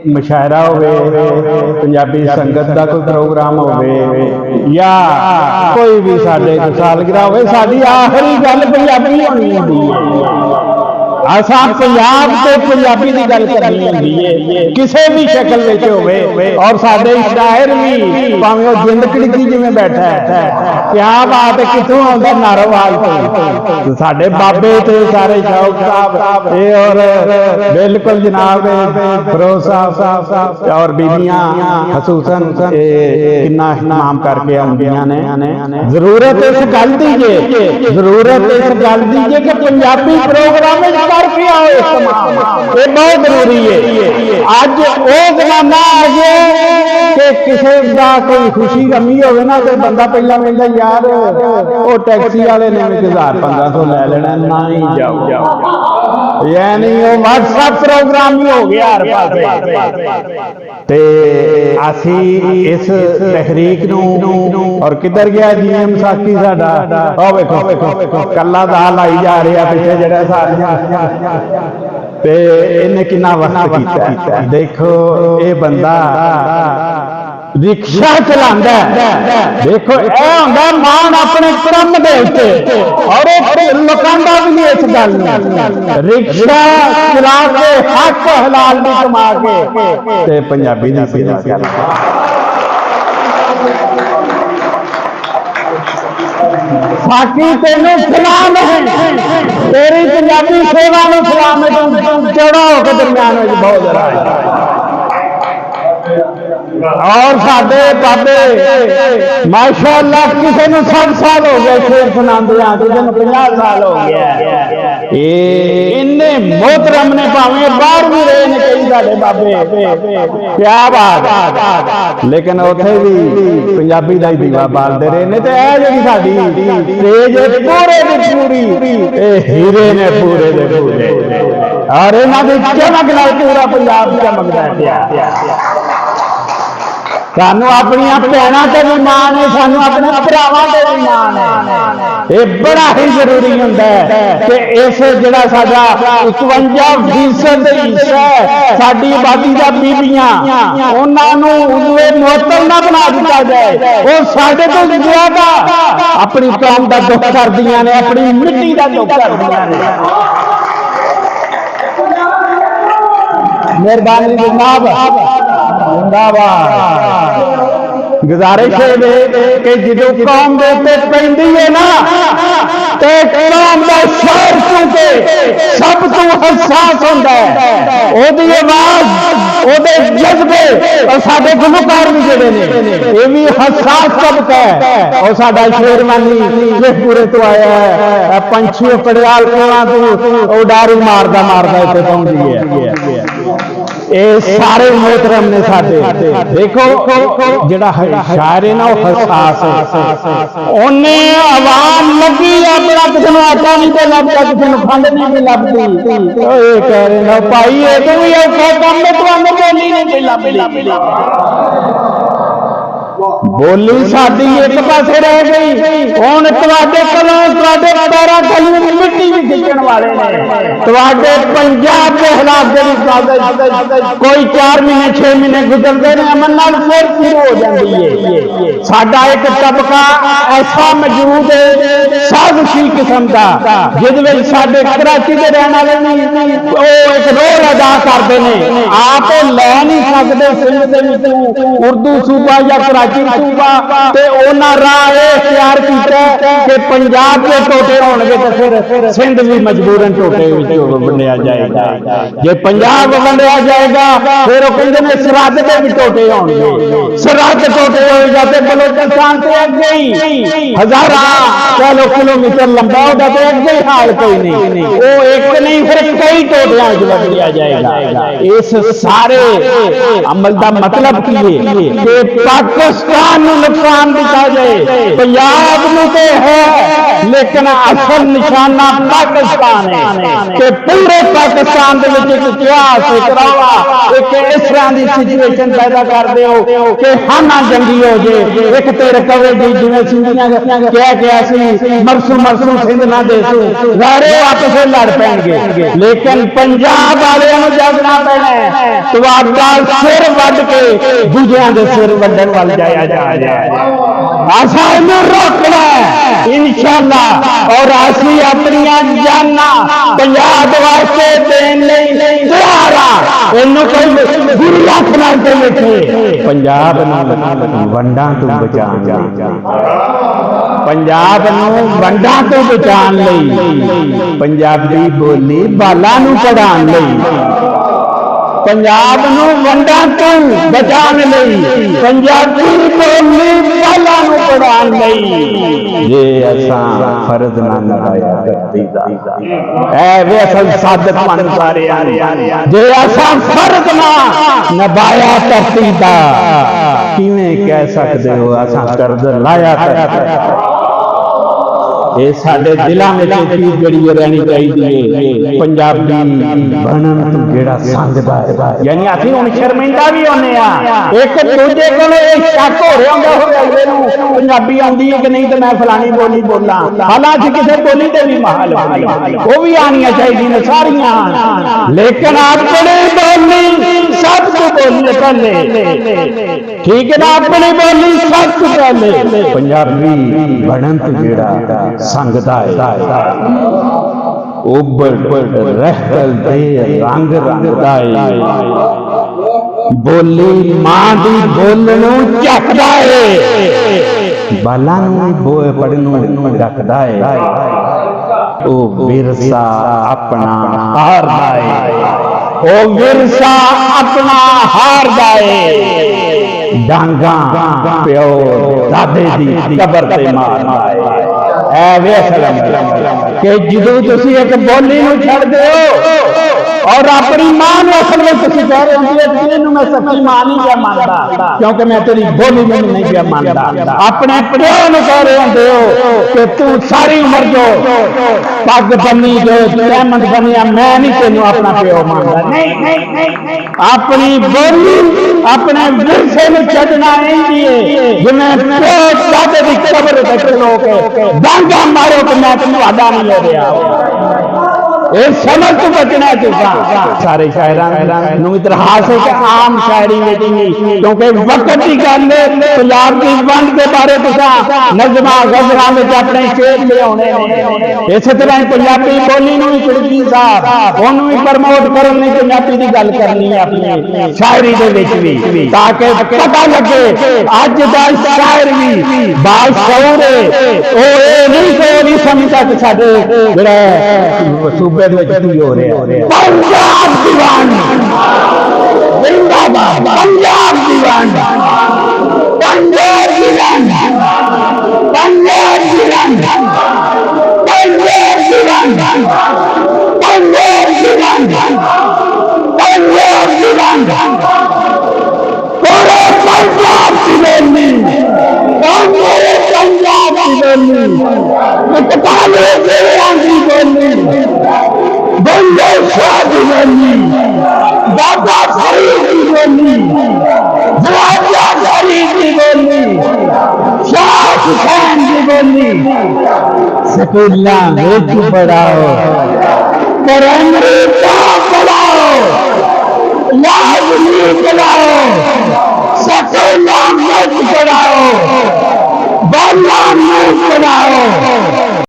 मुशायरा होवे, पंजाबी संगत का कोई प्रोग्राम होवे या कोई भी साडे सालगिरह होवे, साडी आखिरी गल पंजाबी होनी हुंदी है। असां पंजाब ते पंजाबी की गल करनी होंदी है किसी भी शक्ल विच होवे। और साडे शायर भी भावें वो जिंद खिड़की जिवें बैठा है, क्या बात है, कितों आउंदा नारोवाल तो साडे बाबे ते सारे शौक साहब ये और बिल्कुल जनाब फिरोज साहब और बीबियां खसूसन किन्ना इहतमाम करके आउंदियां ने। जरूरत इस गल दी जे, जरूरत इस गल दी जे कि पंजाबी प्रोग्राम बहुत जरूरी है। अज वो जमाना आ गया कि किसी का कोई खुशी गमी हो ना तो बंदा पहला कहता यार वो टैक्सी वाले ने 1000-1500 लै लेना, ना ही जाओ, यानी वो व्हाट्सएप प्रोग्राम ही हो गया हर पासे। ते असी इस तहरीक नूं और किधर गया जीएम साकी साडा, ओ वेखो कल्ला दाल आई जा रहा पिछे जड़ा सारियां ते इन्हें कितना वक्त कीता। देखो ये बंदा रिक्शा चलांदा है, देखो यह हुंदा मान अपने कम दे उत्ते और लुकांदा भी नहीं इस गल नूं। रिक्शा चला के हक हलाल भी कमा के ते पंजाबी दी सेवा करदा। साकी तेनू सलाम है, तेरी पंजाबी सेवा नूं सलाम है, तू चौड़ा होकर दरम्यान में बहुत जरा है। और साडे बाबे माशाअल्लाह किसी ने 60 साल हो गए शेर सुनांदे, किसी ने 50 साल हो गया। इन्ने मोहतरम ने भावें बाहर भी रहे ने कई साडे बाबे, क्या बात, लेकिन उथे भी पंजाबी दा ही दीवा बालदे रहे ने। ते ए जेहड़ी साडी स्टेज पूरे दी पूरी हीरे ने पूरे दे पूरे, और इन्हां दी चमक नाल पूरा पंजाब चमकदा पिया। सानू अपनी भैनों से भी मान है, सानू अपने भरावां से भी मान है। ये बड़ा ही जरूरी होंदा है कि इस जिहड़ा साडा 51% हिस्सा है साडी आबादी दा बीबियां, उन्हां नूं उजवे मुअत्तल ना बना दिता जाए। वो साडे तो ज्यादा अपनी कौम दा दुख करदियां ने, अपनी मिट्टी दा दुख करदियां ने। मेहरबानी जनाब, जिंदाबाद। गुजारिश है कि जो कौम के उत्ते पैंदी है ना तो कौम का शोर चूंकि सब तो हसास होंदा है, ओदी आवाज ओदे जज्बे और साडे गुलकार भी जेडे ने ये भी हसास तबका है। और साडा शेरवानी ये पूरे तो आया है, पंछी पड़ियाल कोला तो उडारू मारदा मारदा इत्थे पहुंच गया। ये सारे मोहतरम ने साडे, देखो जिहड़ा शायर है ना वो हसास है, उन्हें आवाम लगी अपना किसी को आटा नहीं पे लगता, किसी को खंड नहीं पे लगती। ये कह रहे ना भाई ये तो भी औखा काम है, तुहानू बोली नहीं पे लगती। बोली साडी एक पासे रह गई, हुण तुहाडे कोलों तुहाडे पैरां थल्लों मिट्टी भी खिच्चण वाले ने। तुहाडे पंजाब के खिलाफ जिहड़ी कोई 4 महीने 6 महीने गुजरते हैं, अमन नाल फिर शुरू हो जाती है। साडा एक तबका ऐसा मौजूद है साजिशी किस्म का, जिहदे विच साडे कराची दे रहण वाले नहीं वो एक रोल अदा करते हैं। आप लै नहीं सकते सिंध दे विचों उर्दू सूबा या कराची सूबा, ते उन्हां राह इख्तियार कीता कि पंजाब के टोटे होणगे तो फिर सिंध भी मजबूरन टोटे विचों वंडिया जाएगा। जे पंजाब वंडिया जाएगा फिर वो कहंदे ने सरहद के भी टोटे होणगे, सरहद टोटे होएगा तो बलोचिस्तान से अगे ही हजारां किलोमीटर लंबा होगा तो अगे ही हाल कोई नहीं, वो एक नहीं फिर कई टोटियां वंडिया जाएगा। इस सारे अमल का मतलब की है कि पाकिस्तान नूं नुकसान दिता जाए, पंजाब नूं ते है लेकिन असल निशाना पाकिस्तान है कि पूरे पाकिस्तान दे विच एक इतिहास एक रौला एक इस तरह की सिचुएशन पैदा कर दो कि ਕਿ ਹਾਨਾ ਜੰਗੀ ਹੋ ਜੇ ਇੱਕ ਤੇਰੇ ਕਵੇ ਜੀ ਜਿਵੇਂ ਸਿੰਘੀਆਂ ਕਹਿ ਗਿਆ ਸੀ ਮਰਸੂ ਮਰਸੂ ਸਿੰਘ ਨਾ ਦੇਸੂ ਰਾੜੇ ਆਪਸੇ ਲੜ ਪੈਣਗੇ ਲੇਕਿਨ ਪੰਜਾਬ ਵਾਲਿਆਂ ਨੂੰ ਜਾਗਣਾ ਪੈਣਾ ਤੁਹਾਡਾ ਸਿਰ ਵੱਢ ਕੇ ਦੂਜਿਆਂ ਦੇ ਸਿਰ ਵੱਢਣ ਵੱਲ ਜਾਇਆ ਜਾ ਰਿਹਾ ਅਸਾਂ ਇਹਨੂੰ ਰੋਕਣਾ इंशाअल्लाह और असली अपनी जाना पंजाब वास्ते देन नहीं तैयार आ इन्हों कोई गुरु रखना ते बैठे पंजाब नूं वंडां तो बचाण पंजाब नूं वंडां तो बचाण लई पंजाबी बोली बालां नूं पढ़ाण लई पंजाब नूं वंडां तो बचाण लई पंजाबी बोली बालां नूं पढ़ाण लई जे असां फर्ज ना निभाया धरती दा ऐ वे असल सादत मन सारे जे असां फर्ज ना निभाया धरती दा किवें कह सकदे हो असां कर्ज लाया धरती ये साडे दिलों में चीज जड़ी रहनी चाहिए पंजाबी बनन तो जेड़ा संगदा है यानी असि हुण शर्मिंदा भी होने आ एक दूजे कोल ये शक हो रहा हुंदा हो अगले नूं पंजाबी आउंदी है कि नहीं ते मैं फलानी बोली बोलां हालांकि किसी बोली ते भी महाल वो भी आनियां चाहिए सारियां लेकिन अपनी बोली सब तो बोलिए पहले ठीक है ना अपनी बोली सब तो पहले पंजाबी बनन तो जेड़ा संगदा है उबड़ रहल दे रंग रंगदा है बोली मां दी बोलनों झकदा है बालां नूं बोए पढ़नों डकदा है ओ विरसा अपना हारदा है ओ विरसा अपना हारदा है डांगा प्यो दादे दी कबर ते मारदा है कि जो तुसी एक बोली नूं छड़ दिओ और अपनी मां नूं असल में तुसी कह रहे हो कि मैं सच्ची मां नहीं क्या मानता क्योंकि मैं तेरी बोली में नहीं क्या मानता अपने प्यो नूं कह रहे हो कि तू सारी उम्र जो पग बनी जो रहमत बनिया मैं नहीं तेनों अपना प्यो मानता नहीं अपनी बोली अपने विरसे में छड़ना है जिवें प्यो दादे दी कबर ते खलो के डांगा मारो तो मैं तुहाडा नहीं ले रहा समझ तो बचना चुका सारे शायरां नूं इतिहास है आम शायरी में क्योंकि वक्त की गल पंजाब की वंड के बारे नज़मां गज़लां में अपने शेर ले आने इस तरह पंजाबी बोली नूं भी कुलदी साहब उहनूं भी प्रमोट करन लई पंजाबी की गल करनी है अपनी शायरी दे विच भी ताकि पता लगे अज दा शायर भी बाशऊर है ओ ये नहीं समझदा कि साडे जिहड़ा सूबे हो रहा पंजाब दीवाना जिंदाबाद पंजाब दीवाना पंजाब दीवाना पंजाब दीवाना पंजाब दीवाना पंजाब दीवाना पंजाब दीवाना पूरे पंजाब की बोली पंजाब की बोली बंदे शाह की बोली बाबा फरीद की बोली ख्वाजा फरीद की बोली शाह हुसैन की बोली स्कूलां विच पढ़ाओ प्राइमरी पढ़ाओ लाजमी पढ़ाओ स्कूलां विच पढ़ाओ बाला में पढ़ाओ